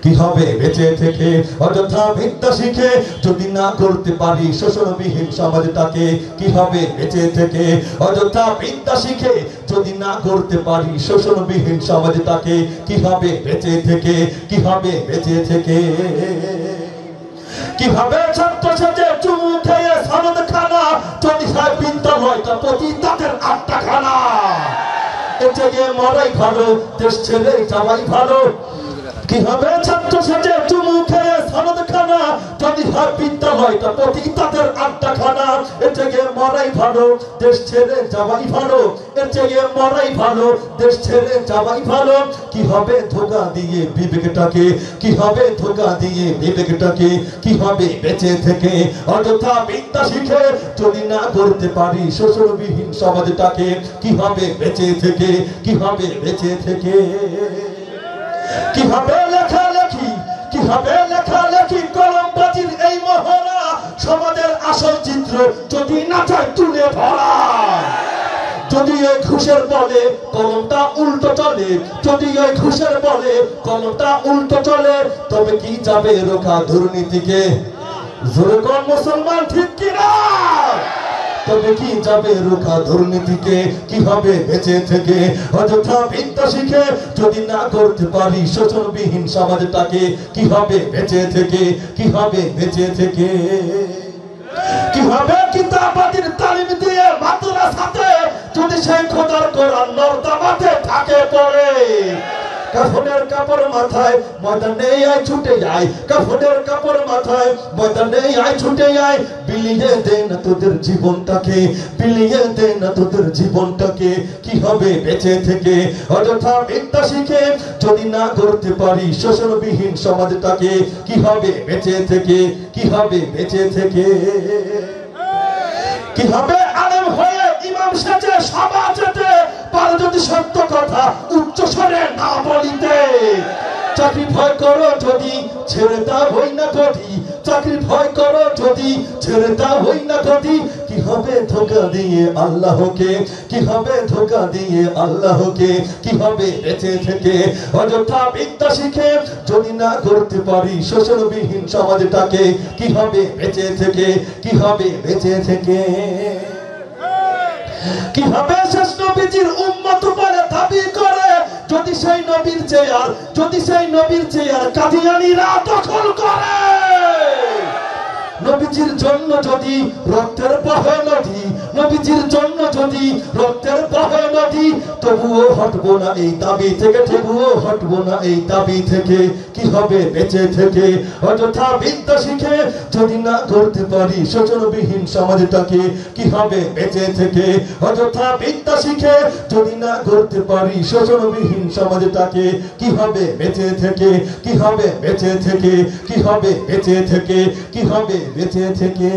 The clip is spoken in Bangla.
কি হবে বেঁচে থেকে অযথা বিদ্যা শিখে যদি না করতে পারি শোষণবিহীন সমাজটাকে কি হবে বেঁচে থেকে অযথা বিদ্যা শিখে যদি না করতে পারি শোষণবিহীন সমাজটাকে কি হবে বেঁচে থেকে কি হবে বেঁচে থেকে কিভাবে ছাত্র সাজে চুমু খেয়ে সনদ খানা যদি হয় বিদ্যালয় তা প্রতি তাদের আটটা খানা এতে গিয়ে মরাই ভালো দেশ ছেড়ে যাওয়াই ভালো কিভাবে ছাত্র সাজে চুমু খেয়ে সনদ খানা যদি হয় বিদ্যালয় তা প্রতি তাদের আটটা খানা এতে গিয়ে মরাই ভালো দেশ ছেড়ে যাওয়াই ভালো এতে গিয়ে মরাই ভালো দেশ ছেড়ে যাওয়াই ভালো কি হবে ধোঁকা দিয়ে বিবেকটাকে কি হবে ধোঁকা দিয়ে বিবেকটাকে কি হবে বেঁচে থেকে অযথা বিদ্যা শিখে যদি না করতে পারি শোষণবিহীন সমাজটাকে কি হবে বেঁচে থেকে কি হবে বেঁচে থেকে কিভাবে লেখালেখি কিভাবে লেখালেখি কলমবাজির এই মহড়া সমাজের আসল চিত্র যদি না চায় তুলে ধরা যদি এই ঘুষের বলে কলমটা উল্টো চলে যদি এই ঘুষের বলে কলমটা উল্টো চলে তবে কি যাবে রোখা দুর্নীতিকে জোরে কোন মুসলমান ঠিক কিনা তবে কি যাবে রোখা দুর্নীতিকে কি হবে বেঁচে থেকে অযথা বিদ্যা শিখে যদি না করতে পারি শোষণবিহীন সমাজটাকে কি হবে বেঁচে থেকে কি হবে বেঁচে থেকে কি হবে কিতাবাদির তালিম দিয়ে মাদ্রাসাতে যদি সেই খোদার কোরআন নর্দমাতে থাকে পড়ে কাফনের কাপড় মাথায় ময়দানে আয় ছুটে যায় কাফনের কাপড় মাথায় ময়দানে আয় ছুটে যায় বিলিয়ে দে না তোদের জীবনটাকে বিলিয়ে দে না তোদের জীবনটাকে কি হবে বেঁচে থেকে অযথা বিদ্যা শিখে যদি না করতে পারি শোষণবিহীন সমাজটাকে কি হবে বেঁচে থেকে কি হবে বেঁচে থেকে কি হবে আলেম হয়ে ইমাম সাজে সমাজেতে পারে যদি সত্য কথা উচ্চ স্বরে না বলিতে চাকরি ভয় করো যদি ছেড়ে দাও হই না গদি চাকরি ভয় করো যদি ছেড়ে দাও হই না গদি কি হবে ধোঁকা দিয়ে আল্লাহকে কি হবে ধোঁকা দিয়ে আল্লাহকে কি হবে বেঁচে থেকে অযথা বিদ্যা শিখে যদি না করতে পারি শোষণবিহীন সমাজটাকে কি হবে বেঁচে থেকে কি হবে বেঁচে থেকে কিভাবে শেষ নবীজির উম্মত বলে দাবি করে যদি সেই নবীর চেয়ার যদি সেই নবীর চেয়ার কাদিয়ানীরা দখল করে নবীজির জন্য যদি রক্তের বহে নদী নবীজির জন্য যদি রক্তের বহে নদী তবুও হটবো না এই দাবি থেকে তবুও হটবো না এই দাবি থেকে কি হবে বেঁচে থেকে অযথা বিদ্যা শিখে যদি না করতে পারি শোষণবিহীন সমাজটাকে কি হবে বেঁচে থেকে অযথা বিদ্যা শিখে যদি না করতে পারি শোষণবিহীন সমাজটাকে কি হবে বেঁচে থেকে কি হবে বেঁচে থেকে কি হবে বেঁচে থেকে কি হবে বেঁচে থেকে